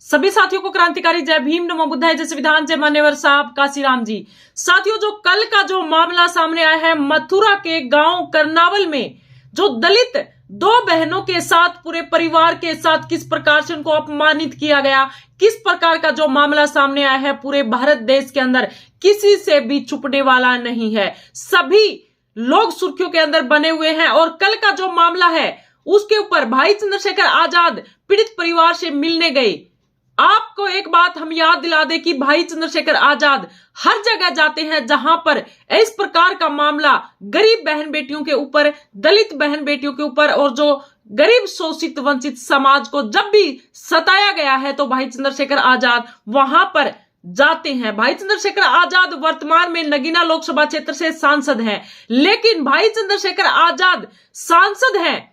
सभी साथियों को क्रांतिकारी जय भीम, नमो बुद्धाय, जय संविधान, जय मान्यवर साहब काशीराम जी। साथियों, जो कल का जो मामला सामने आया है मथुरा के गांव करनावल में, जो दलित दो बहनों के साथ पूरे परिवार के साथ किस प्रकार से उनको अपमानित किया गया, किस प्रकार का जो मामला सामने आया है, पूरे भारत देश के अंदर किसी से भी छुपने वाला नहीं है। सभी लोग सुर्खियों के अंदर बने हुए हैं और कल का जो मामला है उसके ऊपर भाई चंद्रशेखर आजाद पीड़ित परिवार से मिलने गए। आपको एक बात हम याद दिला दें कि भाई चंद्रशेखर आजाद हर जगह जाते हैं जहां पर इस प्रकार का मामला गरीब बहन बेटियों के ऊपर, दलित बहन बेटियों के ऊपर और जो गरीब शोषित वंचित समाज को जब भी सताया गया है तो भाई चंद्रशेखर आजाद वहां पर जाते हैं। भाई चंद्रशेखर आजाद वर्तमान में नगीना लोकसभा क्षेत्र से सांसद हैं, लेकिन भाई चंद्रशेखर आजाद सांसद हैं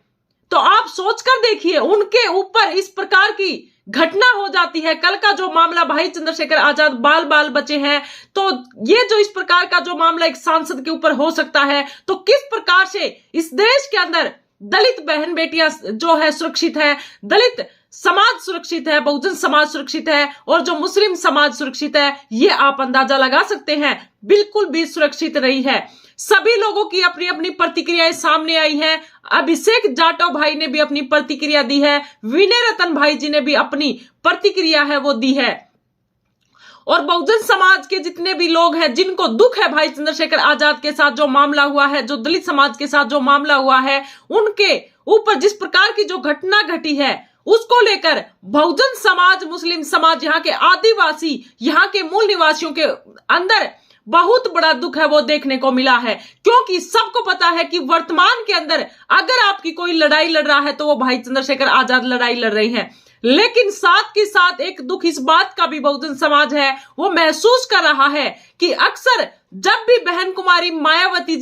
तो आप सोचकर देखिए उनके ऊपर इस प्रकार की घटना हो जाती है। कल का जो मामला भाई चंद्रशेखर आजाद बाल बाल बचे हैं, तो ये जो इस प्रकार का जो मामला एक सांसद के ऊपर हो सकता है, तो किस प्रकार से इस देश के अंदर दलित बहन बेटियां जो है सुरक्षित है, दलित समाज सुरक्षित है, बहुजन समाज सुरक्षित है और जो मुस्लिम समाज सुरक्षित है, ये आप अंदाजा लगा सकते हैं। बिल्कुल भी सुरक्षित नहीं है। सभी लोगों की अपनी अपनी प्रतिक्रियाएं सामने आई हैं। अभिषेक जाटव भाई ने भी अपनी प्रतिक्रिया दी है, विनय रतन भाई जी ने भी अपनी प्रतिक्रिया है वो दी है, और बहुजन समाज के जितने भी लोग हैं जिनको दुख है भाई चंद्रशेखर आजाद के साथ जो मामला हुआ है, जो दलित समाज के साथ जो मामला हुआ है, उनके ऊपर जिस प्रकार की जो घटना घटी है उसको लेकर बहुजन समाज, मुस्लिम समाज, यहाँ के आदिवासी, यहाँ के मूल निवासियों के अंदर बहुत बड़ा दुख है वो देखने को मिला है। क्योंकि सबको पता है कि वर्तमान के अंदर अगर आपकी कोई लड़ाई लड़ रहा है तो वो भाई चंद्रशेखर आजाद लड़ाई लड़ रही है। लेकिन साथ के साथ एक दुख इस बात का भी बहुजन समाज है वो महसूस कर रहा है कि अक्सर जब भी बहन कुमारी मायावती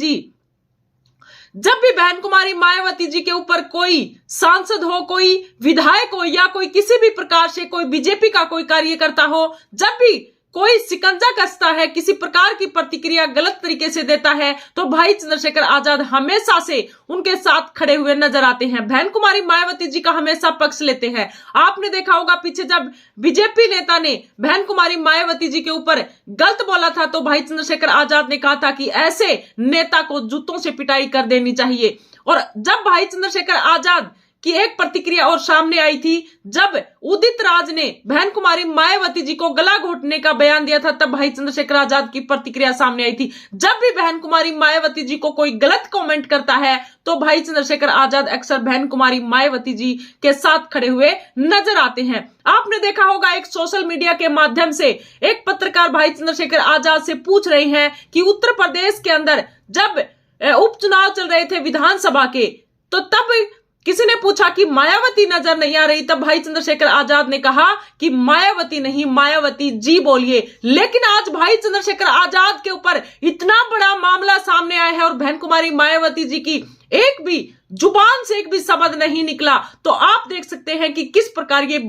जी के ऊपर कोई सांसद हो, कोई विधायक हो या कोई किसी भी प्रकार से कोई बीजेपी का कोई कार्यकर्ता हो, जब भी कोई शिकंजा कसता है, किसी प्रकार की प्रतिक्रिया गलत तरीके से देता है, तो भाई चंद्रशेखर आजाद हमेशा से उनके साथ खड़े हुए नजर आते हैं। बहन कुमारी मायावती जी का हमेशा पक्ष लेते हैं। आपने देखा होगा पीछे जब बीजेपी नेता ने बहन कुमारी मायावती जी के ऊपर गलत बोला था तो भाई चंद्रशेखर आजाद ने कहा था कि ऐसे नेता को जूतों से पिटाई कर देनी चाहिए। और जब भाई चंद्रशेखर आजाद की एक प्रतिक्रिया और सामने आई थी, जब उदित राज ने बहन कुमारी मायावती जी को गला घोटने का बयान दिया था, तब भाई चंद्रशेखर आजाद की प्रतिक्रिया सामने आई थी। जब भी बहन कुमारी मायावती जी को कोई गलत कमेंट करता है तो भाई चंद्रशेखर आजाद अक्सर बहन कुमारी मायावती जी के साथ खड़े हुए नजर आते हैं। आपने देखा होगा एक सोशल मीडिया के माध्यम से एक पत्रकार भाई चंद्रशेखर आजाद से पूछ रहे हैं कि उत्तर प्रदेश के अंदर जब उपचुनाव चल रहे थे विधानसभा के, तो तब किसी ने पूछा कि मायावती नजर नहीं आ रही, तब भाई चंद्रशेखर आजाद ने कहा कि मायावती नहीं, मायावती जी बोलिए। लेकिन आज भाई चंद्रशेखर आजाद के ऊपर इतना बड़ा मामला सामने आया है और बहन कुमारी मायावती जी की एक भी जुबान से एक भी शब्द नहीं निकला, तो आप देख सकते हैं कि किस प्रकार ये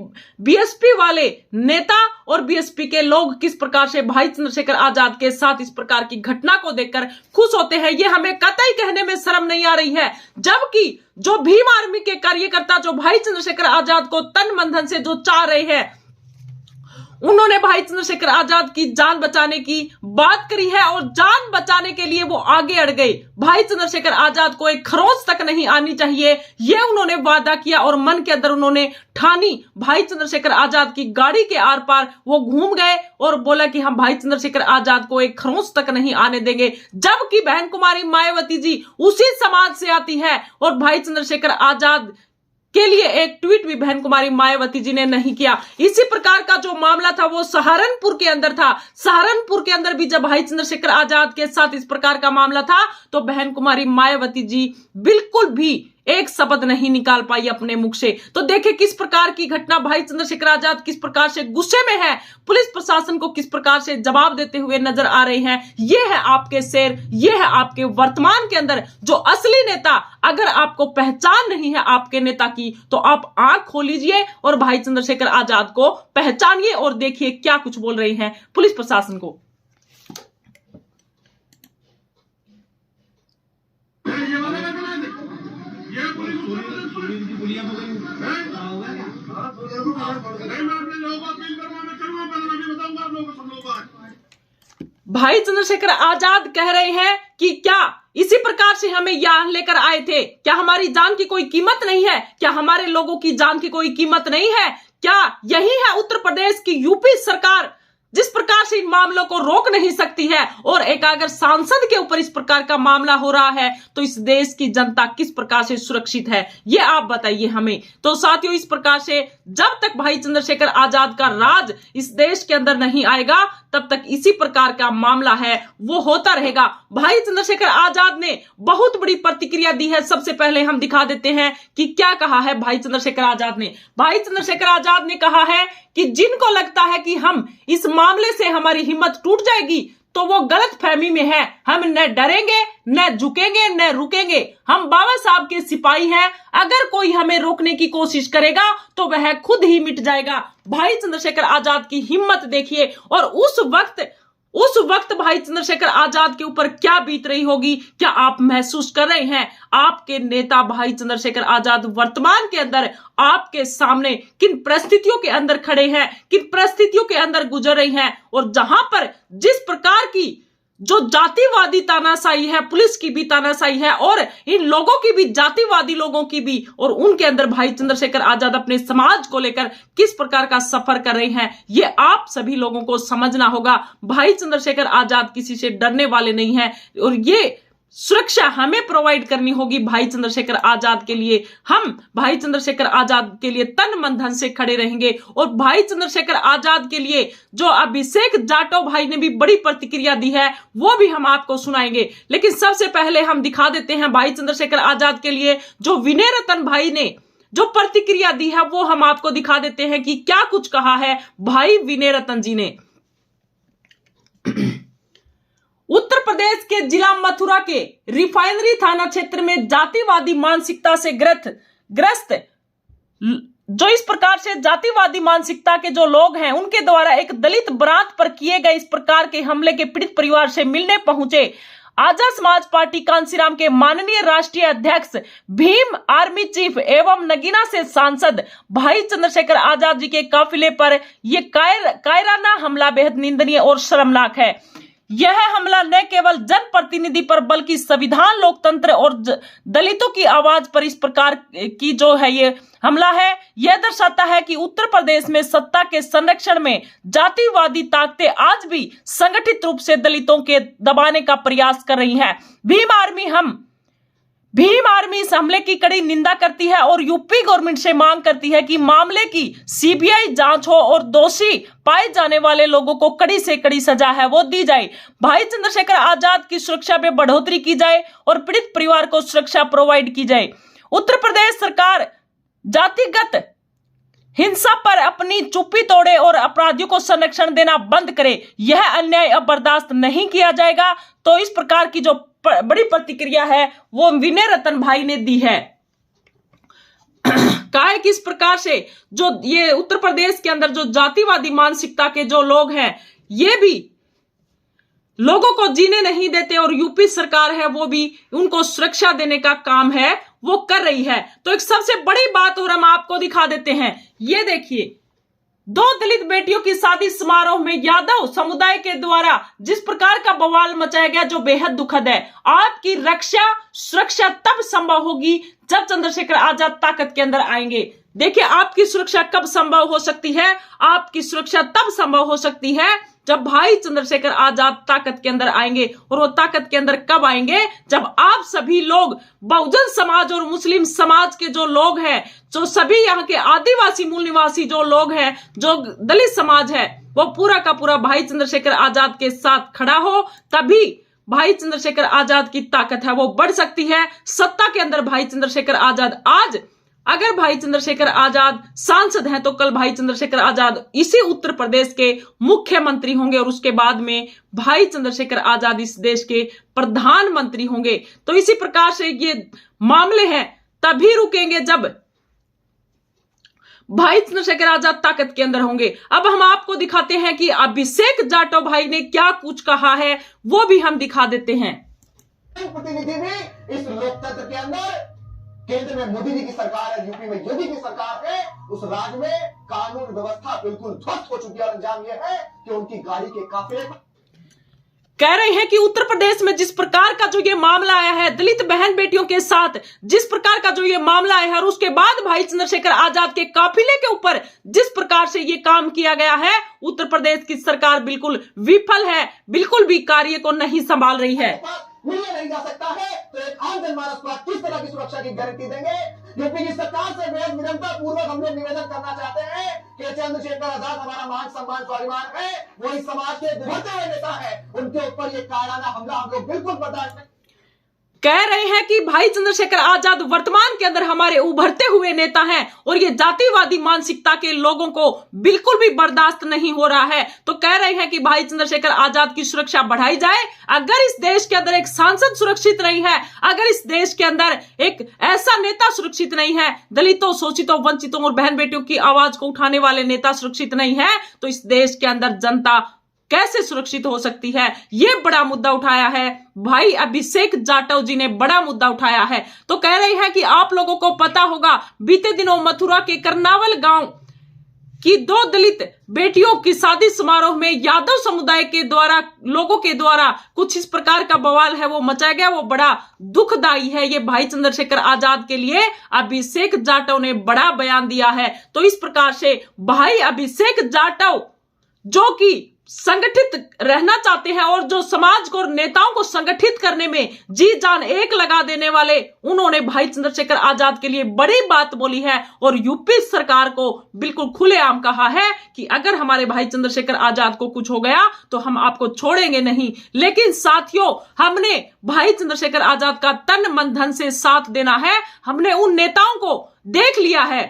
बीएसपी वाले नेता और बीएसपी के लोग किस प्रकार से भाई चंद्रशेखर आजाद के साथ इस प्रकार की घटना को देखकर खुश होते हैं। ये हमें कतई कहने में शर्म नहीं आ रही है, जबकि जो भीम आर्मी के कार्यकर्ता जो भाई चंद्रशेखर आजाद को तन मन धन से जो चाह रहे हैं, उन्होंने भाई चंद्रशेखर आजाद की जान बचाने की बात करी है और जान बचाने के लिए वो आगे अड़ गए। भाई चंद्रशेखर आजाद को एक खरोंच तक नहीं आनी चाहिए, ये उन्होंने वादा किया और मन के अंदर उन्होंने ठानी। भाई चंद्रशेखर आजाद की गाड़ी के आर पार वो घूम गए और बोला कि हम भाई चंद्रशेखर आजाद को एक खरोंच तक नहीं आने देंगे। जबकि बहन कुमारी मायावती जी उसी समाज से आती है और भाई चंद्रशेखर आजाद के लिए एक ट्वीट भी बहन कुमारी मायावती जी ने नहीं किया। इसी प्रकार का जो मामला था वो सहारनपुर के अंदर था। सहारनपुर के अंदर भी जब भाई चंद्रशेखर आजाद के साथ इस प्रकार का मामला था तो बहन कुमारी मायावती जी बिल्कुल भी एक शब्द नहीं निकाल पाई अपने मुख से। तो देखे किस प्रकार की घटना, भाई चंद्रशेखर आजाद किस प्रकार से गुस्से में है, पुलिस प्रशासन को किस प्रकार से जवाब देते हुए नजर आ रहे हैं। ये है आपके शेर, ये है आपके वर्तमान के अंदर जो असली नेता। अगर आपको पहचान नहीं है आपके नेता की तो आप आंख खोल लीजिए और भाई चंद्रशेखर आजाद को पहचानिए और देखिए क्या कुछ बोल रहे हैं पुलिस प्रशासन को। नहीं, मैं अपने लोगों भाई चंद्रशेखर आजाद कह रहे हैं कि क्या इसी प्रकार से हमें यहां लेकर आए थे? क्या हमारी जान की कोई कीमत नहीं है? क्या हमारे लोगों की जान की कोई कीमत नहीं है? क्या यही है उत्तर प्रदेश की यूपी सरकार जिस प्रकार से इन मामलों को रोक नहीं सकती है? और एक अगर सांसद के ऊपर इस प्रकार का मामला हो रहा है तो इस देश की जनता किस प्रकार से सुरक्षित है, ये आप बताइए हमें। तो साथियों, इस प्रकार से जब तक भाई चंद्रशेखर आजाद का राज इस देश के अंदर नहीं आएगा तब तक इसी प्रकार का मामला है वो होता रहेगा। भाई चंद्रशेखर आजाद ने बहुत बड़ी प्रतिक्रिया दी है। सबसे पहले हम दिखा देते हैं कि क्या कहा है भाई चंद्रशेखर आजाद ने। भाई चंद्रशेखर आजाद ने कहा है कि जिनको लगता है कि हम इस मामले से हमारी हिम्मत टूट जाएगी तो वो गलत फहमी में है। हम न डरेंगे, न झुकेंगे, न रुकेंगे। हम बाबा साहब के सिपाही हैं। अगर कोई हमें रोकने की कोशिश करेगा तो वह खुद ही मिट जाएगा। भाई चंद्रशेखर आजाद की हिम्मत देखिए। और उस वक्त भाई चंद्रशेखर आजाद के ऊपर क्या बीत रही होगी, क्या आप महसूस कर रहे हैं? आपके नेता भाई चंद्रशेखर आजाद वर्तमान के अंदर आपके सामने किन परिस्थितियों के अंदर खड़े हैं, किन परिस्थितियों के अंदर गुजर रही हैं, और जहां पर जिस प्रकार की जो जातिवादी तानाशाही है, पुलिस की भी तानाशाही है और इन लोगों की भी, जातिवादी लोगों की भी, और उनके अंदर भाई चंद्रशेखर आजाद अपने समाज को लेकर किस प्रकार का सफर कर रहे हैं, ये आप सभी लोगों को समझना होगा। भाई चंद्रशेखर आजाद किसी से डरने वाले नहीं है और ये सुरक्षा हमें प्रोवाइड करनी होगी भाई चंद्रशेखर आजाद के लिए। हम भाई चंद्रशेखर आजाद के लिए तन मन धन से खड़े रहेंगे। और भाई चंद्रशेखर आजाद के लिए जो अभिषेक जाटव भाई ने भी बड़ी प्रतिक्रिया दी है वो भी हम आपको सुनाएंगे। लेकिन सबसे पहले हम दिखा देते हैं भाई चंद्रशेखर आजाद के लिए जो विनय रतन भाई ने जो प्रतिक्रिया दी है वो हम आपको दिखा देते हैं कि क्या कुछ कहा है भाई विनय रतन जी ने। उत्तर प्रदेश के जिला मथुरा के रिफाइनरी थाना क्षेत्र में जातिवादी मानसिकता से ग्रस्त जो इस प्रकार से जातिवादी मानसिकता के जो लोग हैं उनके द्वारा एक दलित बारात पर किए गए इस प्रकार के हमले के पीड़ित परिवार से मिलने पहुंचे आजाद समाज पार्टी कांसीराम के माननीय राष्ट्रीय अध्यक्ष भीम आर्मी चीफ एवं नगीना से सांसद भाई चंद्रशेखर आजाद जी के काफिले पर यह कायराना हमला बेहद निंदनीय और शर्मनाक है। यह हमला न केवल जनप्रतिनिधि पर बल्कि संविधान, लोकतंत्र और दलितों की आवाज पर इस प्रकार की जो है ये हमला है, यह दर्शाता है कि उत्तर प्रदेश में सत्ता के संरक्षण में जातिवादी ताकतें आज भी संगठित रूप से दलितों के दबाने का प्रयास कर रही हैं। भीम आर्मी इस हमले की कड़ी निंदा करती है और यूपी गवर्नमेंट से मांग करती है कि मामले की सीबीआई जांच हो और दोषी पाए जाने वाले लोगों को कड़ी से कड़ी सजा है वो दी जाए। भाई चंद्रशेखर आजाद की सुरक्षा में बढ़ोतरी की जाए और पीड़ित परिवार को सुरक्षा प्रोवाइड की जाए। उत्तर प्रदेश सरकार जातिगत हिंसा पर अपनी चुप्पी तोड़े और अपराधियों को संरक्षण देना बंद करे। यह अन्याय अब बर्दाश्त नहीं किया जाएगा। तो इस प्रकार की जो बड़ी प्रतिक्रिया है वो विनय रतन भाई ने दी है। कहा है कि इस प्रकार से जो ये उत्तर प्रदेश के अंदर जो जातिवादी मानसिकता के जो लोग हैं ये भी लोगों को जीने नहीं देते और यूपी सरकार है वो भी उनको सुरक्षा देने का काम है वो कर रही है। तो एक सबसे बड़ी बात और हम आपको दिखा देते हैं, ये देखिए 2 दलित बेटियों की शादी समारोह में यादव समुदाय के द्वारा जिस प्रकार का बवाल मचाया गया जो बेहद दुखद है। आपकी रक्षा सुरक्षा तब संभव होगी जब चंद्रशेखर आजाद ताकत के अंदर आएंगे। देखिए आपकी सुरक्षा कब संभव हो सकती है, आपकी सुरक्षा तब संभव हो सकती है जब भाई चंद्रशेखर आजाद ताकत के अंदर आएंगे। और वो ताकत के अंदर कब आएंगे, जब आप सभी लोग बहुजन समाज और मुस्लिम समाज के जो लोग हैं, जो सभी यहाँ के आदिवासी मूल निवासी जो लोग हैं, जो दलित समाज है, वो पूरा का पूरा भाई चंद्रशेखर आजाद के साथ खड़ा हो, तभी भाई चंद्रशेखर आजाद की ताकत है वो बढ़ सकती है। सत्ता के अंदर भाई चंद्रशेखर आजाद आज अगर भाई चंद्रशेखर आजाद सांसद हैं तो कल भाई चंद्रशेखर आजाद इसी उत्तर प्रदेश के मुख्यमंत्री होंगे और उसके बाद में भाई चंद्रशेखर आजाद इस देश के प्रधानमंत्री होंगे। तो इसी प्रकार से ये मामले हैं तभी रुकेंगे जब भाई चंद्रशेखर आजाद ताकत के अंदर होंगे। अब हम आपको दिखाते हैं कि अभिषेक जाटव भाई ने क्या कुछ कहा है वो भी हम दिखा देते हैं। प्रतिनिधि भी इस लोकतंत्र के अंदर केंद्र में मोदी जी की सरकार है, यूपी में योगी की सरकार है, उस राज्य में कानून व्यवस्था बिल्कुल ध्वस्त हो चुकी है। और अंजाम यह है कि उनकी गाड़ी के काफिले कह रहे हैं कि उत्तर प्रदेश में जिस प्रकार का जो ये मामला आया है दलित बहन बेटियों के साथ, जिस प्रकार का जो ये मामला आया है और उसके बाद भाई चंद्रशेखर आजाद के काफिले के ऊपर जिस प्रकार से ये काम किया गया है, उत्तर प्रदेश की सरकार बिल्कुल विफल है, बिल्कुल भी कार्य को नहीं संभाल रही है। मिलने नहीं जा सकता है तो एक आम जनमानस को आप किस तरह की सुरक्षा की गारंटी देंगे? यूपी की सरकार से बेहद विनम्रता पूर्वक हम लोग निवेदन करना चाहते हैं कि चंद्रशेखर आजाद हमारा मान सम्मान स्वाभिमान है, वो इस समाज के उभरते हुए नेता है, उनके ऊपर ये कायराना हमला हम लोग बिल्कुल बर्दाश्त नहीं। कह रहे हैं कि भाई चंद्रशेखर आजाद वर्तमान के अंदर हमारे उभरते हुए नेता हैं और ये जातिवादी मानसिकता के लोगों को बिल्कुल भी बर्दाश्त नहीं हो रहा है। तो कह रहे हैं कि भाई चंद्रशेखर आजाद की सुरक्षा बढ़ाई जाए। अगर इस देश के अंदर एक सांसद सुरक्षित नहीं है, अगर इस देश के अंदर एक ऐसा नेता सुरक्षित नहीं है, दलितों, शोषितों, वंचितों और बहन बेटियों की आवाज को उठाने वाले नेता सुरक्षित नहीं है, तो इस देश के अंदर जनता कैसे सुरक्षित हो सकती है? ये बड़ा मुद्दा उठाया है भाई अभिषेक जाटव जी ने, बड़ा मुद्दा उठाया है। तो कह रहे हैं कि आप लोगों को पता होगा, बीते दिनों मथुरा के कर्नावल गांव की 2 दलित बेटियों की शादी समारोह में यादव समुदाय के द्वारा, लोगों के द्वारा कुछ इस प्रकार का बवाल है वो मचाया गया, वो बड़ा दुखदायी है। ये भाई चंद्रशेखर आजाद के लिए अभिषेक जाटव ने बड़ा बयान दिया है। तो इस प्रकार से भाई अभिषेक जाटव जो कि संगठित रहना चाहते हैं और जो समाज को और नेताओं को संगठित करने में जी जान एक लगा देने वाले, उन्होंने भाई चंद्रशेखर आजाद के लिए बड़ी बात बोली है और यूपी सरकार को बिल्कुल खुलेआम कहा है कि अगर हमारे भाई चंद्रशेखर आजाद को कुछ हो गया तो हम आपको छोड़ेंगे नहीं। लेकिन साथियों, हमने भाई चंद्रशेखर आजाद का तन मन धन से साथ देना है। हमने उन नेताओं को देख लिया है,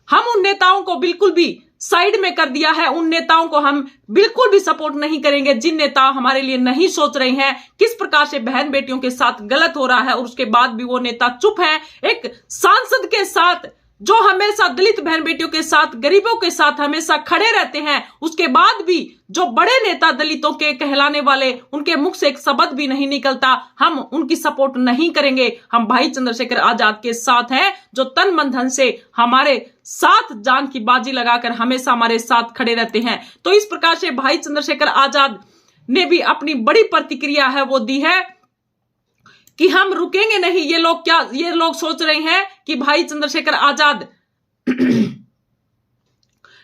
हम उन नेताओं को बिल्कुल भी साइड में कर दिया है। उन नेताओं को हम बिल्कुल भी सपोर्ट नहीं करेंगे जिन नेता हमारे लिए नहीं सोच रहे हैं। किस प्रकार से बहन बेटियों के साथ गलत हो रहा है और उसके बाद भी वो नेता चुप है। एक सांसद के साथ जो हमेशा दलित बहन बेटियों के साथ, गरीबों के साथ हमेशा खड़े रहते हैं, उसके बाद भी जो बड़े नेता दलितों के कहलाने वाले, उनके मुख से एक शब्द भी नहीं निकलता, हम उनकी सपोर्ट नहीं करेंगे। हम भाई चंद्रशेखर आजाद के साथ हैं जो तन मन धन से हमारे साथ जान की बाजी लगाकर हमेशा हमारे साथ खड़े रहते हैं। तो इस प्रकार से भाई चंद्रशेखर आजाद ने भी अपनी बड़ी प्रतिक्रिया है वो दी है कि हम रुकेंगे नहीं। ये लोग सोच रहे हैं कि भाई चंद्रशेखर आजाद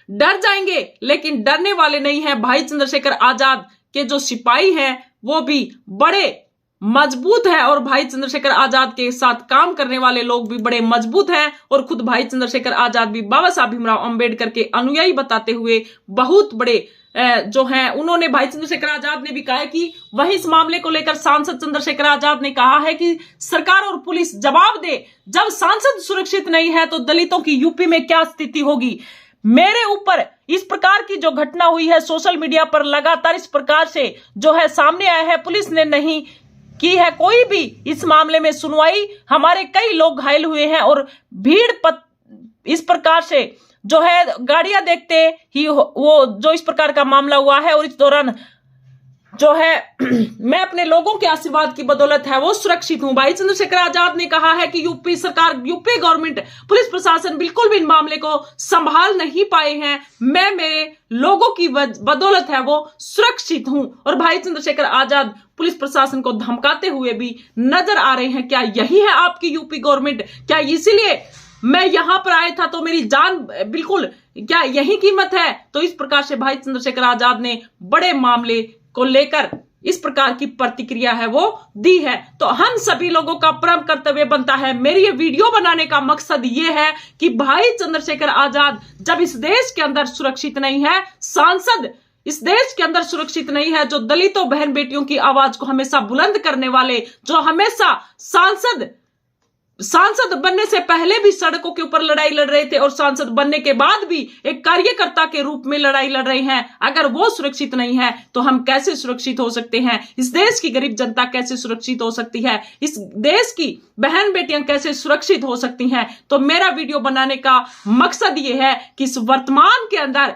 डर जाएंगे, लेकिन डरने वाले नहीं हैं। भाई चंद्रशेखर आजाद के जो सिपाही हैं वो भी बड़े मजबूत है और भाई चंद्रशेखर आजाद के साथ काम करने वाले लोग भी बड़े मजबूत हैं और खुद भाई चंद्रशेखर आजाद भी बाबा साहब भीमराव अंबेडकर के अनुयायी बताते हुए बहुत बड़े जो हैं, उन्होंने भाई चंद्रशेखर आजाद ने भी कहा है कि वहीं इस मामले को लेकर सांसद चंद्रशेखर आजाद ने कहा है कि सरकार और पुलिस जवाब दे। जब सांसद सुरक्षित नहीं है तो दलितों की यूपी में क्या स्थिति होगी। मेरे ऊपर इस प्रकार की जो घटना हुई है सोशल मीडिया पर लगातार इस प्रकार से जो है सामने आया है, पुलिस ने नहीं की है कोई भी इस मामले में सुनवाई। हमारे कई लोग घायल हुए हैं और भीड़ इस प्रकार से जो है गाड़ियां देखते ही वो जो इस प्रकार का मामला हुआ है और इस दौरान जो है मैं अपने लोगों के आशीर्वाद की बदौलत है वो सुरक्षित हूं। भाई चंद्रशेखर आजाद ने कहा है कि यूपी सरकार, यूपी गवर्नमेंट, पुलिस प्रशासन बिल्कुल भी इन मामले को संभाल नहीं पाए हैं। मैं मेरे लोगों की बदौलत है वो सुरक्षित हूं। और भाई चंद्रशेखर आजाद पुलिस प्रशासन को धमकाते हुए भी नजर आ रहे हैं। क्या यही है आपकी यूपी गवर्नमेंट? क्या इसीलिए मैं यहां पर आया था तो मेरी जान बिल्कुल, क्या यही कीमत है? तो इस प्रकार से भाई चंद्रशेखर आजाद ने बड़े मामले को लेकर इस प्रकार की प्रतिक्रिया है वो दी है। तो हम सभी लोगों का परम कर्तव्य बनता है, मेरी ये वीडियो बनाने का मकसद ये है कि भाई चंद्रशेखर आजाद जब इस देश के अंदर सुरक्षित नहीं है, सांसद इस देश के अंदर सुरक्षित नहीं है, जो दलितों बहन बेटियों की आवाज को हमेशा बुलंद करने वाले, जो हमेशा सांसद बनने से पहले भी सड़कों के ऊपर लड़ाई लड़ रहे थे और सांसद बनने के बाद भी एक कार्यकर्ता के रूप में लड़ाई लड़ रहे हैं, अगर वो सुरक्षित नहीं है तो हम कैसे सुरक्षित हो सकते हैं? इस देश की गरीब जनता कैसे सुरक्षित हो सकती है? इस देश की बहन बेटियां कैसे सुरक्षित हो सकती हैं? तो मेरा वीडियो बनाने का मकसद ये है कि इस वर्तमान के अंदर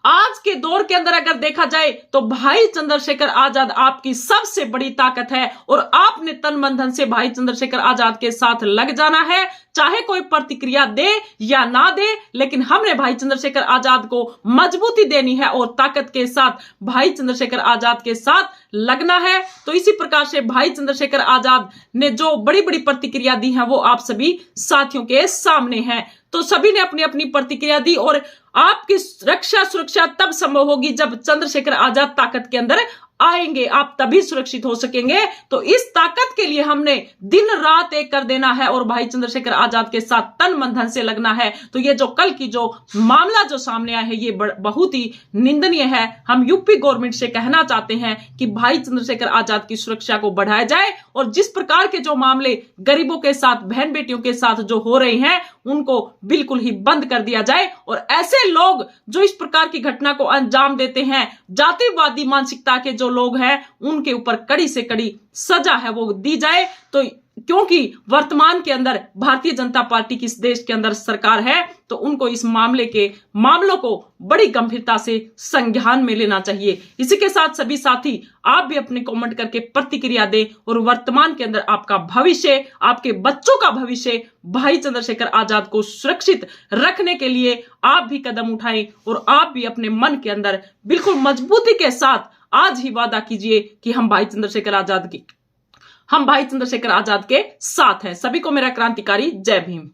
आज के दौर के अंदर अगर देखा जाए तो भाई चंद्रशेखर आजाद आपकी सबसे बड़ी ताकत है और आपने तन मन धन से भाई चंद्रशेखर आजाद के साथ लग जाना है, चाहे कोई प्रतिक्रिया दे या ना दे, लेकिन हमने भाई चंद्रशेखर आजाद को मजबूती देनी है और ताकत के साथ भाई चंद्रशेखर आजाद के साथ लगना है। तो इसी प्रकार से भाई चंद्रशेखर आजाद ने जो बड़ी बड़ी प्रतिक्रिया दी है वो आप सभी साथियों के सामने है। तो सभी ने अपनी अपनी प्रतिक्रिया दी और आपकी रक्षा सुरक्षा तब संभव होगी जब चंद्रशेखर आजाद ताकत के अंदर आएंगे, आप तभी सुरक्षित हो सकेंगे। तो इस ताकत के लिए हमने दिन रात एक कर देना है और भाई चंद्रशेखर आजाद के साथ तन मन धन से लगना है। तो ये जो कल की जो मामला जो सामने आया है ये बहुत ही निंदनीय है। हम यूपी गवर्नमेंट से कहना चाहते हैं कि भाई चंद्रशेखर आजाद की सुरक्षा को बढ़ाया जाए और जिस प्रकार के जो मामले गरीबों के साथ, बहन बेटियों के साथ जो हो रहे हैं उनको बिल्कुल ही बंद कर दिया जाए और ऐसे लोग जो इस प्रकार की घटना को अंजाम देते हैं, जातिवादी मानसिकता के जो लोग हैं, उनके ऊपर कड़ी से कड़ी सजा है वो दी जाए। तो क्योंकि वर्तमान के अंदर भारतीय जनता पार्टी की इस देश के अंदर सरकार है तो उनको इस मामलों को बड़ी गंभीरता से संज्ञान में लेना चाहिए। इसी के साथ सभी साथी आप भी अपने कमेंट करके प्रतिक्रिया दें और वर्तमान के अंदर आपका भविष्य, आपके बच्चों का भविष्य भाई चंद्रशेखर आजाद को सुरक्षित रखने के लिए आप भी कदम उठाएं और आप भी अपने मन के अंदर बिल्कुल मजबूती के साथ आज ही वादा कीजिए कि हम भाई चंद्रशेखर आजाद के साथ हैं। सभी को मेरा क्रांतिकारी जय भीम।